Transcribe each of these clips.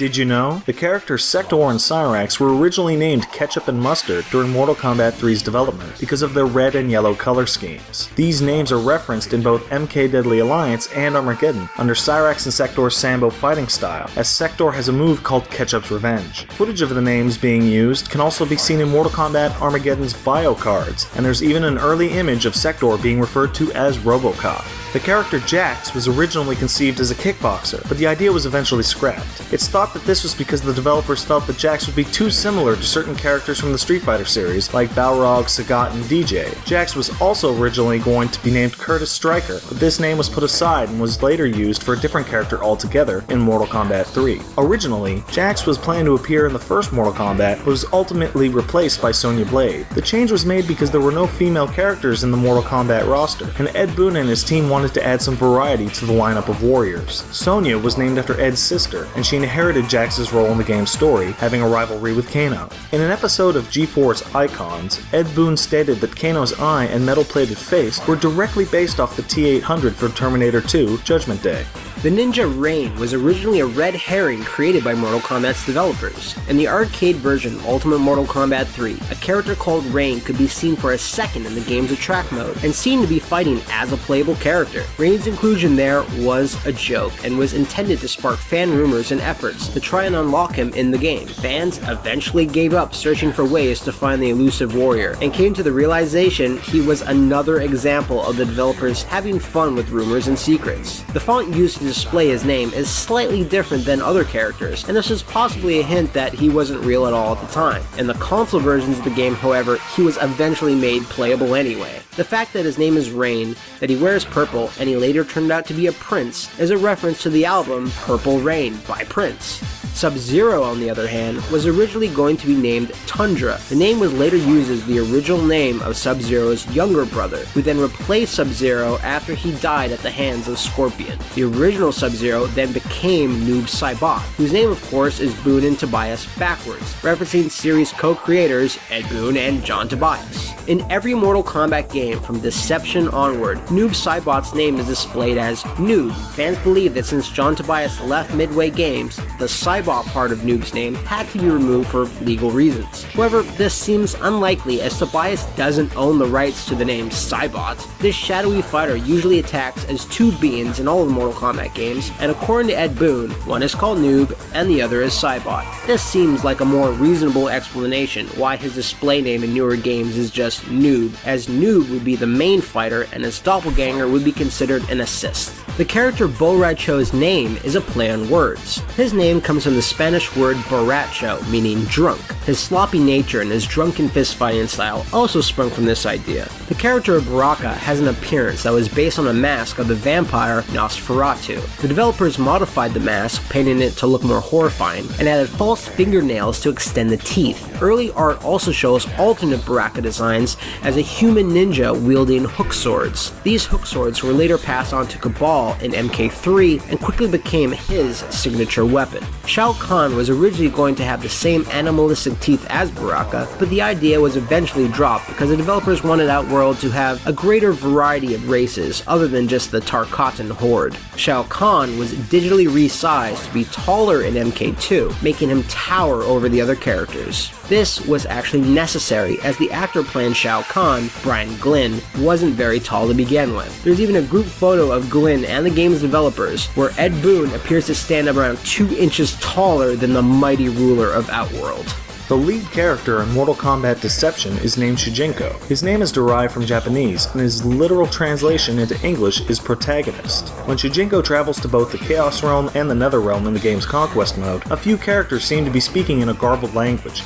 Did you know? The characters Sector and Cyrax were originally named Ketchup and Mustard during Mortal Kombat 3's development because of their red and yellow color schemes. These names are referenced in both MK Deadly Alliance and Armageddon under Cyrax and Sector's Sambo fighting style, as Sector has a move called Ketchup's Revenge. Footage of the names being used can also be seen in Mortal Kombat Armageddon's bio cards, and there's even an early image of Sector being referred to as RoboCop. The character Jax was originally conceived as a kickboxer, but the idea was eventually scrapped. It's thought that this was because the developers felt that Jax would be too similar to certain characters from the Street Fighter series, like Balrog, Sagat, and DJ. Jax was also originally going to be named Curtis Stryker, but this name was put aside and was later used for a different character altogether in Mortal Kombat 3. Originally, Jax was planned to appear in the first Mortal Kombat, but was ultimately replaced by Sonya Blade. The change was made because there were no female characters in the Mortal Kombat roster, and Ed Boon and his team wanted to add some variety to the lineup of warriors. Sonya was named after Ed's sister, and she inherited Jax's role in the game's story, having a rivalry with Kano. In an episode of G-Force Icons, Ed Boon stated that Kano's eye and metal-plated face were directly based off the T-800 from Terminator 2: Judgment Day. The ninja Rain was originally a red herring created by Mortal Kombat's developers. In the arcade version Ultimate Mortal Kombat 3, a character called Rain could be seen for a second in the game's attract mode, and seen to be fighting as a playable character. Rain's inclusion there was a joke, and was intended to spark fan rumors and efforts to try and unlock him in the game. Fans eventually gave up searching for ways to find the elusive warrior, and came to the realization he was another example of the developers having fun with rumors and secrets. The font used to display his name is slightly different than other characters, and this is possibly a hint that he wasn't real at all at the time. In the console versions of the game, however, he was eventually made playable anyway. The fact that his name is Rain, that he wears purple, and he later turned out to be a prince, is a reference to the album Purple Rain by Prince. Sub-Zero, on the other hand, was originally going to be named Tundra. The name was later used as the original name of Sub-Zero's younger brother, who then replaced Sub-Zero after he died at the hands of Scorpion. The original Sub-Zero then became Noob Saibot, whose name of course is Boon and Tobias backwards, referencing series co-creators Ed Boon and John Tobias. In every Mortal Kombat game from Deception onward, Noob Saibot's name is displayed as Noob. Fans believe that since John Tobias left Midway Games, the Saibot part of Noob's name had to be removed for legal reasons. However, this seems unlikely as Tobias doesn't own the rights to the name Saibot. This shadowy fighter usually attacks as two beings in all of the Mortal Kombat games, and according to Ed Boon, one is called Noob and the other is Saibot. This seems like a more reasonable explanation why his display name in newer games is just Noob, as Noob would be the main fighter and his doppelganger would be considered an assist. The character Borracho's name is a play on words. His name comes from the Spanish word borracho, meaning drunk. His sloppy nature and his drunken fist-fighting style also sprung from this idea. The character of Baraka has an appearance that was based on a mask of the vampire Nosferatu. The developers modified the mask, painting it to look more horrifying, and added false fingernails to extend the teeth. Early art also shows alternate Baraka designs as a human ninja wielding hook swords. These hook swords were later passed on to Cabal in MK3 and quickly became his signature weapon. Shao Kahn was originally going to have the same animalistic teeth as Baraka, but the idea was eventually dropped because the developers wanted Outworld to have a greater variety of races other than just the Tarkatan horde. Shao Kahn was digitally resized to be taller in MK2, making him tower over the other characters. This was actually necessary as the actor playing Shao Kahn, Brian Glynn, wasn't very tall to begin with. There's even a group photo of Glynn and the game's developers where Ed Boon appears to stand around 2 inches taller than the mighty ruler of Outworld. The lead character in Mortal Kombat Deception is named Shujinko. His name is derived from Japanese, and his literal translation into English is protagonist. When Shujinko travels to both the Chaos Realm and the Nether Realm in the game's Conquest mode, a few characters seem to be speaking in a garbled language.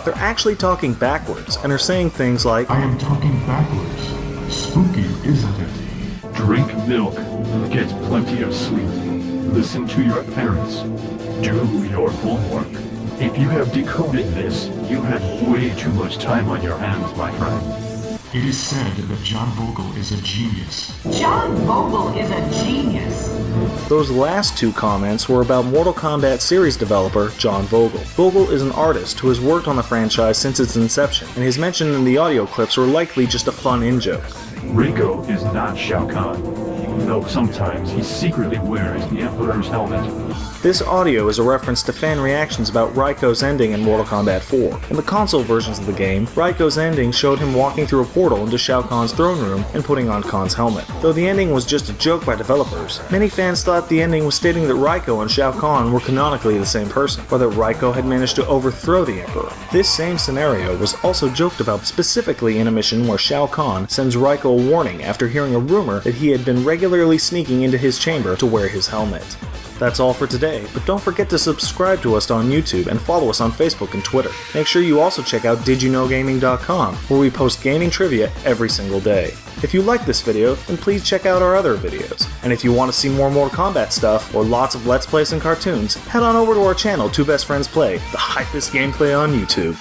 They're actually talking backwards, and are saying things like, I am talking backwards. Spooky, isn't it? Drink milk. Get plenty of sleep. Listen to your parents. Do your homework. If you have decoded this, you have way too much time on your hands, my friend. It is said that John Vogel is a genius. John Vogel is a genius. Those last two comments were about Mortal Kombat series developer John Vogel. Vogel is an artist who has worked on the franchise since its inception, and his mention in the audio clips were likely just a fun in-joke. Ringo is not Shao Kahn. though sometimes he secretly wears the Emperor's helmet. This audio is a reference to fan reactions about Raiko's ending in Mortal Kombat 4. In the console versions of the game, Raiko's ending showed him walking through a portal into Shao Kahn's throne room and putting on Kahn's helmet. Though the ending was just a joke by developers, many fans thought the ending was stating that Raiko and Shao Kahn were canonically the same person, or that Raiko had managed to overthrow the Emperor. This same scenario was also joked about specifically in a mission where Shao Kahn sends Raiko a warning after hearing a rumor that he had been regularly sneaking into his chamber to wear his helmet. That's all for today, but don't forget to subscribe to us on YouTube and follow us on Facebook and Twitter. Make sure you also check out DidYouKnowGaming.com, where we post gaming trivia every single day. If you like this video, then please check out our other videos. And if you want to see more Mortal Kombat stuff, or lots of Let's Plays and cartoons, head on over to our channel, Two Best Friends Play, the hypest gameplay on YouTube.